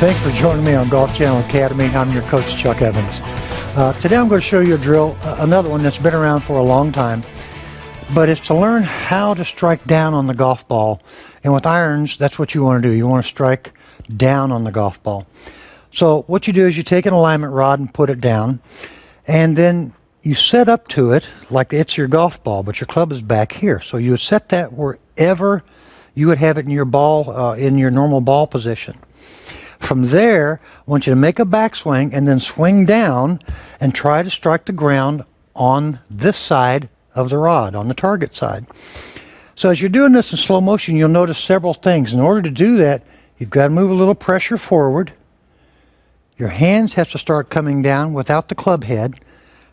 Thanks for joining me on Golf Channel Academy. I'm your coach, Chuck Evans. Today I'm going to show you a drill, another one that's been around for a long time, but it's to learn how to strike down on the golf ball. And with irons, that's what you want to do. You want to strike down on the golf ball. So what you do is you take an alignment rod and put it down, and then you set up to it like it's your golf ball, but your club is back here. So you would set that wherever you would have it in your ball, in your normal ball position. From there, I want you to make a backswing and then swing down and try to strike the ground on this side of the rod, on the target side. So as you're doing this in slow motion, you'll notice several things. In order to do that, you've got to move a little pressure forward. Your hands have to start coming down without the club head,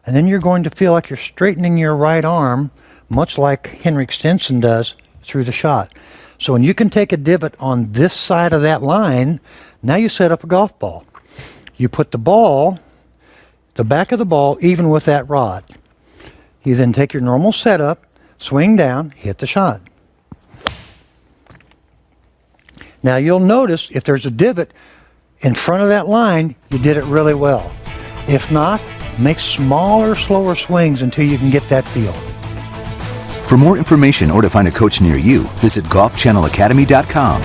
and then you're going to feel like you're straightening your right arm, much like Henrik Stenson does through the shot. So when you can take a divot on this side of that line, now you set up a golf ball. You put the ball, the back of the ball, even with that rod. You then take your normal setup, swing down, hit the shot. Now you'll notice if there's a divot in front of that line, you did it really well. If not, make smaller, slower swings until you can get that feel. For more information or to find a coach near you, visit golfchannelacademy.com.